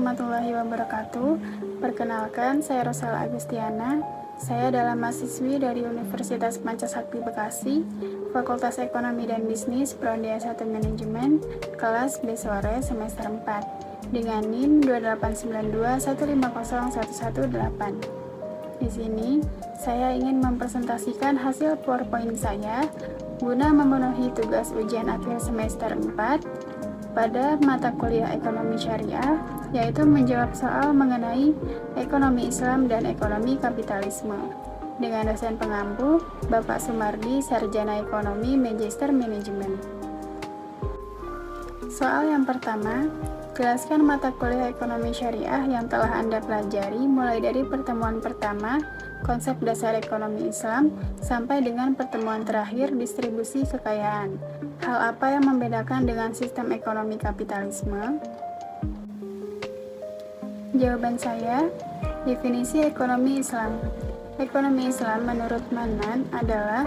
warahmatullahi wabarakatuh. Perkenalkan, saya Rosala Agustiana. Saya adalah mahasiswi dari Universitas Pancasakti Bekasi, Fakultas Ekonomi dan Bisnis, Prodi S1 Manajemen, kelas B sore semester 4, dengan NIM 28921501118. Di sini, saya ingin mempresentasikan hasil PowerPoint saya guna memenuhi tugas ujian akhir semester 4 pada mata kuliah Ekonomi Syariah, yaitu menjawab soal mengenai ekonomi Islam dan ekonomi kapitalisme. Dengan dosen pengampu, Bapak Sumardi, Sarjana Ekonomi, Magister Manajemen. Soal yang pertama, jelaskan mata kuliah Ekonomi Syariah yang telah Anda pelajari mulai dari pertemuan pertama, konsep dasar ekonomi Islam, sampai dengan pertemuan terakhir, distribusi kekayaan. Hal apa yang membedakan dengan sistem ekonomi kapitalisme? Jawaban saya, definisi ekonomi Islam. Ekonomi Islam menurut Manan adalah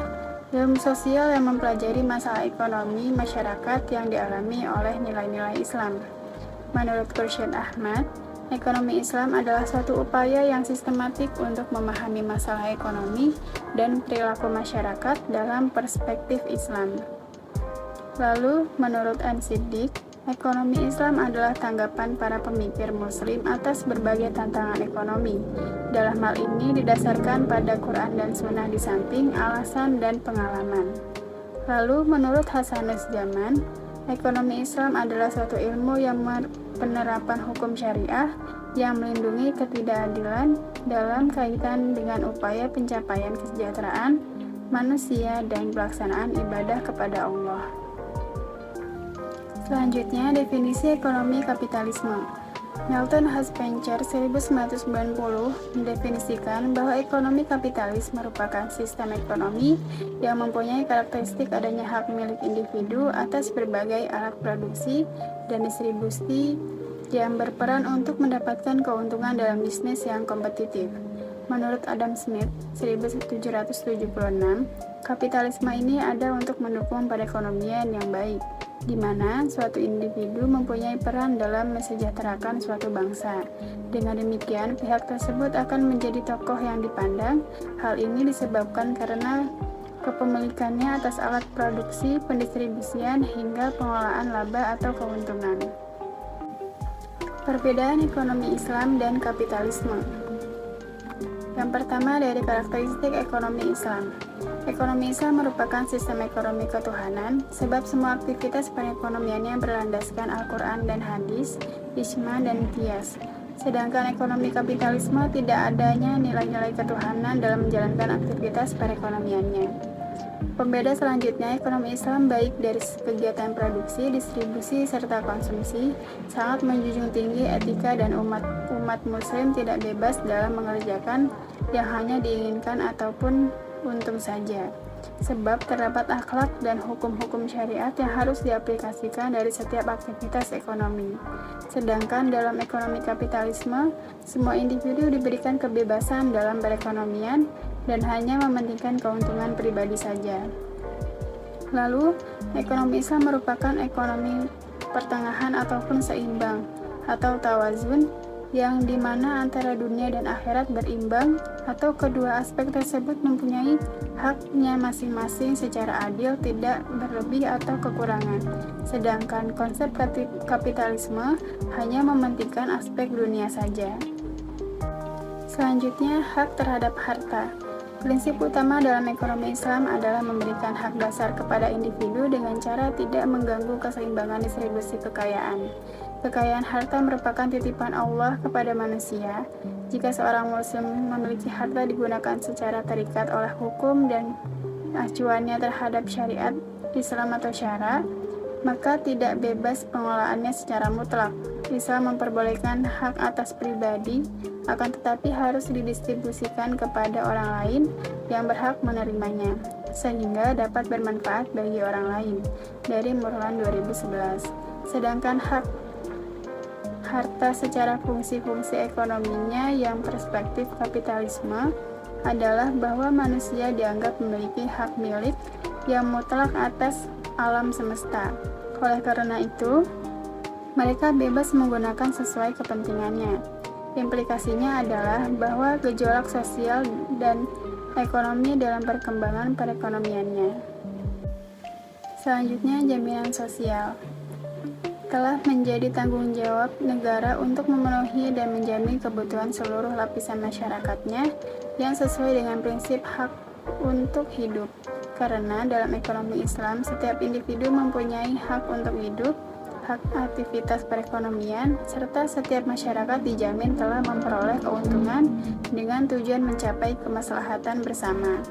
ilmu sosial yang mempelajari masalah ekonomi masyarakat yang dialami oleh nilai-nilai Islam. Menurut Khursyid Ahmad, ekonomi Islam adalah suatu upaya yang sistematik untuk memahami masalah ekonomi dan perilaku masyarakat dalam perspektif Islam. Lalu, menurut An-Siddiq, ekonomi Islam adalah tanggapan para pemikir Muslim atas berbagai tantangan ekonomi. Dalam hal ini didasarkan pada Quran dan Sunnah di samping alasan dan pengalaman. Lalu, menurut Hasanus Zaman, ekonomi Islam adalah suatu ilmu yang penerapan hukum syariah yang melindungi ketidakadilan dalam kaitan dengan upaya pencapaian kesejahteraan manusia dan pelaksanaan ibadah kepada Allah. Selanjutnya, definisi ekonomi kapitalisme. Milton Huspencher 1990 mendefinisikan bahwa ekonomi kapitalis merupakan sistem ekonomi yang mempunyai karakteristik adanya hak milik individu atas berbagai alat produksi dan distribusi yang berperan untuk mendapatkan keuntungan dalam bisnis yang kompetitif. Menurut Adam Smith 1776, kapitalisme ini ada untuk mendukung perekonomian yang baik, di mana suatu individu mempunyai peran dalam mesejahterakan suatu bangsa. Dengan demikian, pihak tersebut akan menjadi tokoh yang dipandang. Hal ini disebabkan karena kepemilikannya atas alat produksi, pendistribusian, hingga pengelolaan laba atau keuntungan. Perbedaan ekonomi Islam dan kapitalisme. Yang pertama, dari karakteristik ekonomi Islam. Ekonomi Islam merupakan sistem ekonomi ketuhanan, sebab semua aktivitas perekonomiannya berlandaskan Al-Quran dan Hadis, Ijma dan Qiyas. Sedangkan ekonomi kapitalisme tidak adanya nilai-nilai ketuhanan dalam menjalankan aktivitas perekonomiannya. Pembeda selanjutnya, ekonomi Islam baik dari kegiatan produksi, distribusi, serta konsumsi, sangat menjunjung tinggi etika dan umat muslim tidak bebas dalam mengerjakan yang hanya diinginkan ataupun untung saja. Sebab terdapat akhlak dan hukum-hukum syariat yang harus diaplikasikan dari setiap aktivitas ekonomi. Sedangkan dalam ekonomi kapitalisme, semua individu diberikan kebebasan dalam perekonomian dan hanya mementingkan keuntungan pribadi saja. Lalu, ekonomi Islam merupakan ekonomi pertengahan ataupun seimbang atau tawazun, yang dimana antara dunia dan akhirat berimbang, atau kedua aspek tersebut mempunyai haknya masing-masing secara adil, tidak berlebih atau kekurangan. Sedangkan konsep kapitalisme hanya mementingkan aspek dunia saja. Selanjutnya, hak terhadap harta. Prinsip utama dalam ekonomi Islam adalah memberikan hak dasar kepada individu dengan cara tidak mengganggu keseimbangan distribusi kekayaan. Kekayaan harta merupakan titipan Allah kepada manusia. Jika seorang muslim memiliki harta digunakan secara terikat oleh hukum dan acuannya terhadap syariat Islam atau syara, maka tidak bebas pengelolaannya secara mutlak. Islam memperbolehkan hak atas pribadi, akan tetapi harus didistribusikan kepada orang lain yang berhak menerimanya, sehingga dapat bermanfaat bagi orang lain. Dari Murlan 2011. Sedangkan hak harta secara fungsi-fungsi ekonominya yang perspektif kapitalisme adalah bahwa manusia dianggap memiliki hak milik yang mutlak atas alam semesta. Oleh karena itu, Mereka bebas menggunakan sesuai kepentingannya. Implikasinya adalah bahwa gejolak sosial dan ekonomi dalam perkembangan perekonomiannya. Selanjutnya, jaminan sosial telah menjadi tanggung jawab negara untuk memenuhi dan menjamin kebutuhan seluruh lapisan masyarakatnya yang sesuai dengan prinsip hak untuk hidup. Karena dalam ekonomi Islam, setiap individu mempunyai hak untuk hidup, hak aktivitas perekonomian, serta setiap masyarakat dijamin telah memperoleh keuntungan dengan tujuan mencapai kemaslahatan bersama.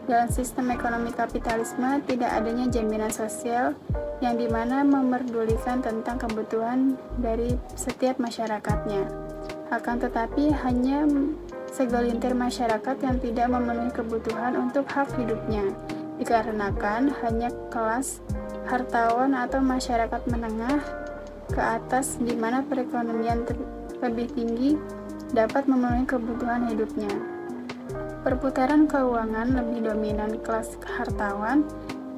Dalam sistem ekonomi kapitalisme, tidak adanya jaminan sosial yang dimana memerdulikan tentang kebutuhan dari setiap masyarakatnya. Akan tetapi, hanya segelintir masyarakat yang tidak memenuhi kebutuhan untuk hak hidupnya, dikarenakan hanya kelas hartawan atau masyarakat menengah ke atas di mana perekonomian lebih tinggi dapat memenuhi kebutuhan hidupnya. Perputaran keuangan lebih dominan kelas hartawan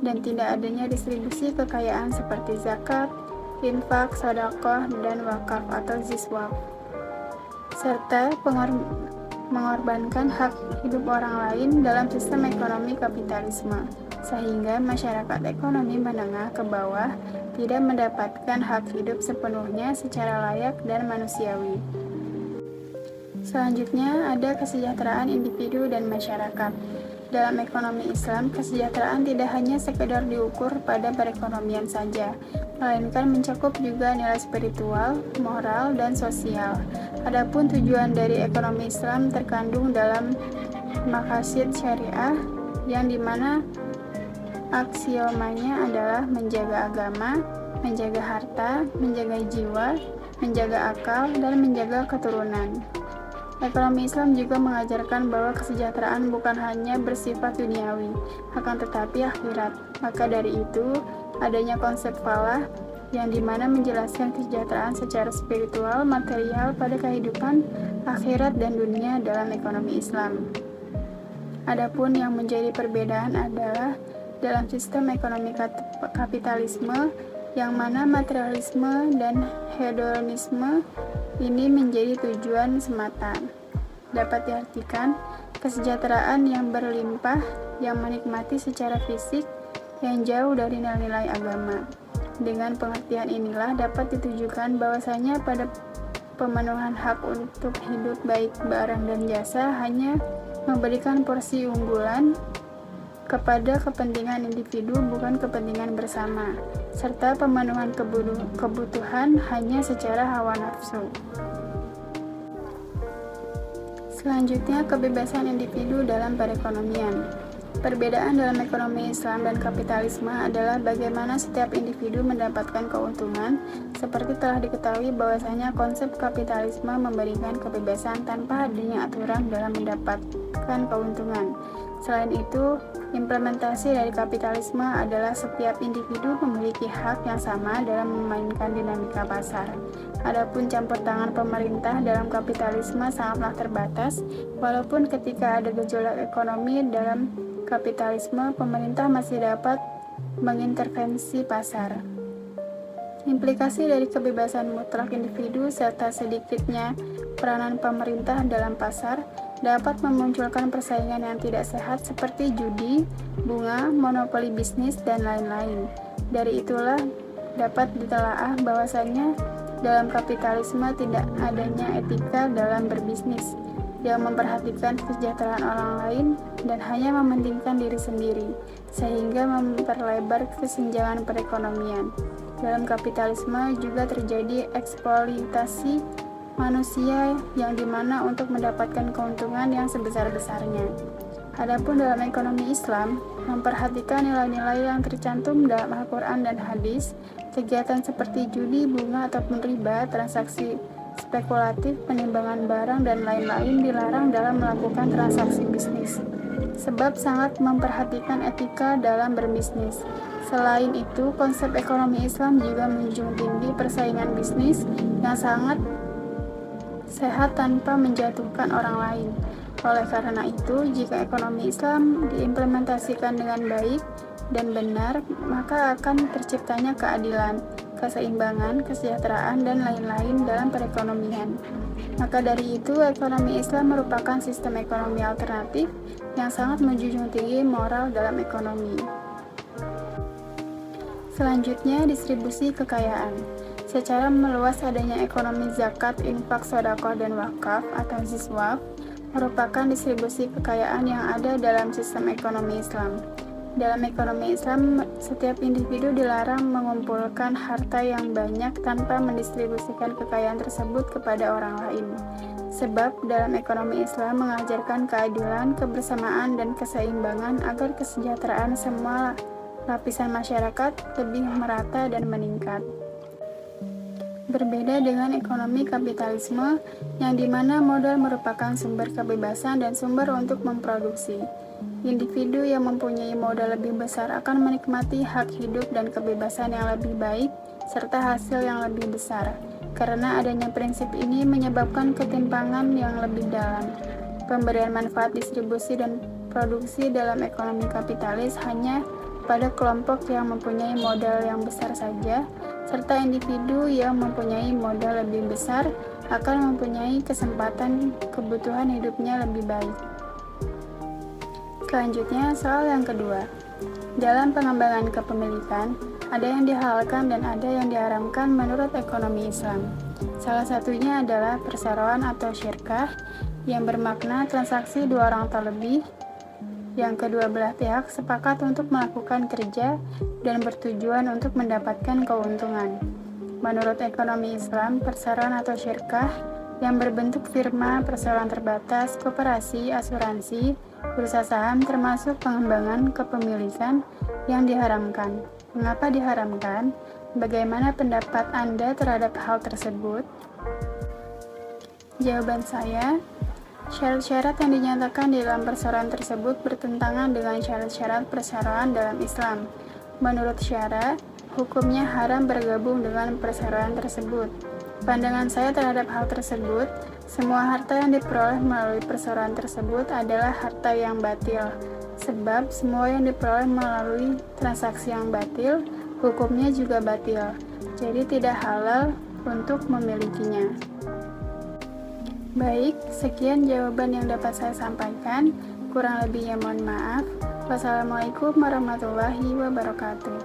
dan tidak adanya distribusi kekayaan seperti zakat, infak, sedekah, dan wakaf atau ziswaf, serta mengorbankan hak hidup orang lain dalam sistem ekonomi kapitalisme, sehingga masyarakat ekonomi menengah ke bawah tidak mendapatkan hak hidup sepenuhnya secara layak dan manusiawi. Selanjutnya, ada kesejahteraan individu dan masyarakat. Dalam ekonomi Islam, kesejahteraan tidak hanya sekedar diukur pada perekonomian saja, melainkan mencakup juga nilai spiritual, moral, dan sosial. Adapun tujuan dari ekonomi Islam terkandung dalam maqasid syariah, yang dimana aksiomanya adalah menjaga agama, menjaga harta, menjaga jiwa, menjaga akal, dan menjaga keturunan. Ekonomi Islam juga mengajarkan bahwa kesejahteraan bukan hanya bersifat duniawi, akan tetapi akhirat. Maka dari itu, adanya konsep falah yang dimana menjelaskan kesejahteraan secara spiritual, material pada kehidupan akhirat dan dunia dalam ekonomi Islam. Adapun yang menjadi perbedaan adalah dalam sistem ekonomi kapitalisme, yang mana materialisme dan hedonisme ini menjadi tujuan semata. Dapat diartikan kesejahteraan yang berlimpah yang menikmati secara fisik yang jauh dari nilai-nilai agama. Dengan pengertian inilah dapat ditujukan bahwasanya pada pemenuhan hak untuk hidup baik barang dan jasa hanya memberikan porsi unggulan kepada kepentingan individu bukan kepentingan bersama, serta pemenuhan kebutuhan hanya secara hawa nafsu. Selanjutnya, kebebasan individu dalam perekonomian. Perbedaan dalam ekonomi Islam dan kapitalisme adalah bagaimana setiap individu mendapatkan keuntungan. Seperti telah diketahui bahwasanya konsep kapitalisme memberikan kebebasan tanpa adanya aturan dalam mendapatkan keuntungan. Selain itu, implementasi dari kapitalisme adalah setiap individu memiliki hak yang sama dalam memainkan dinamika pasar. Adapun campur tangan pemerintah dalam kapitalisme sangatlah terbatas, walaupun ketika ada gejolak ekonomi dalam kapitalisme, pemerintah masih dapat mengintervensi pasar. Implikasi dari kebebasan mutlak individu serta sedikitnya peranan pemerintah dalam pasar dapat memunculkan persaingan yang tidak sehat seperti judi, bunga, monopoli bisnis, dan lain-lain. Dari itulah dapat ditelaah bahwasanya dalam kapitalisme tidak adanya etika dalam berbisnis yang memperhatikan kesejahteraan orang lain dan hanya mementingkan diri sendiri, sehingga memperlebar kesenjangan perekonomian. Dalam kapitalisme juga terjadi eksploitasi manusia yang dimana untuk mendapatkan keuntungan yang sebesar-besarnya. Adapun dalam ekonomi Islam, memperhatikan nilai-nilai yang tercantum dalam Al-Quran dan hadis, kegiatan seperti judi, bunga, ataupun riba, transaksi spekulatif, penimbangan barang, dan lain-lain dilarang dalam melakukan transaksi bisnis, sebab sangat memperhatikan etika dalam berbisnis. Selain itu, konsep ekonomi Islam juga menjunjung tinggi persaingan bisnis yang sangat sehat tanpa menjatuhkan orang lain. Oleh karena itu, jika ekonomi Islam diimplementasikan dengan baik dan benar, maka akan terciptanya keadilan, keseimbangan, kesejahteraan, dan lain-lain dalam perekonomian. Maka dari itu, ekonomi Islam merupakan sistem ekonomi alternatif yang sangat menjunjung tinggi moral dalam ekonomi. Selanjutnya, distribusi kekayaan. Secara meluas adanya ekonomi zakat, infak, sedekah, dan wakaf atau ziswaf merupakan distribusi kekayaan yang ada dalam sistem ekonomi Islam. Dalam ekonomi Islam, setiap individu dilarang mengumpulkan harta yang banyak tanpa mendistribusikan kekayaan tersebut kepada orang lain. Sebab dalam ekonomi Islam mengajarkan keadilan, kebersamaan, dan keseimbangan agar kesejahteraan semua lapisan masyarakat lebih merata dan meningkat. Berbeda dengan ekonomi kapitalisme, yang dimana modal merupakan sumber kebebasan dan sumber untuk memproduksi. Individu yang mempunyai modal lebih besar akan menikmati hak hidup dan kebebasan yang lebih baik, serta hasil yang lebih besar. Karena adanya prinsip ini menyebabkan ketimpangan yang lebih dalam. Pemberian manfaat distribusi dan produksi dalam ekonomi kapitalis hanya pada kelompok yang mempunyai modal yang besar saja, serta individu yang mempunyai modal lebih besar akan mempunyai kesempatan kebutuhan hidupnya lebih baik. Selanjutnya, soal yang kedua. Dalam pengembangan kepemilikan, ada yang dihalalkan dan ada yang diharamkan menurut ekonomi Islam. Salah satunya adalah perseroan atau syirkah, yang bermakna transaksi dua orang atau lebih, yang kedua belah pihak sepakat untuk melakukan kerja dan bertujuan untuk mendapatkan keuntungan. Menurut ekonomi Islam, perseroan atau syirkah yang berbentuk firma, perseroan terbatas, koperasi, asuransi, bursa saham termasuk pengembangan kepemilikan yang diharamkan. Mengapa diharamkan? Bagaimana pendapat Anda terhadap hal tersebut? Jawaban saya, syarat-syarat yang dinyatakan di dalam perseroan tersebut bertentangan dengan syarat-syarat perseroan dalam Islam. Menurut syara, hukumnya haram bergabung dengan perseroan tersebut. Pandangan saya terhadap hal tersebut, semua harta yang diperoleh melalui perseroan tersebut adalah harta yang batil. Sebab semua yang diperoleh melalui transaksi yang batil, hukumnya juga batil. Jadi tidak halal untuk memilikinya. Baik, sekian jawaban yang dapat saya sampaikan. Kurang lebihnya mohon maaf. Wassalamualaikum warahmatullahi wabarakatuh.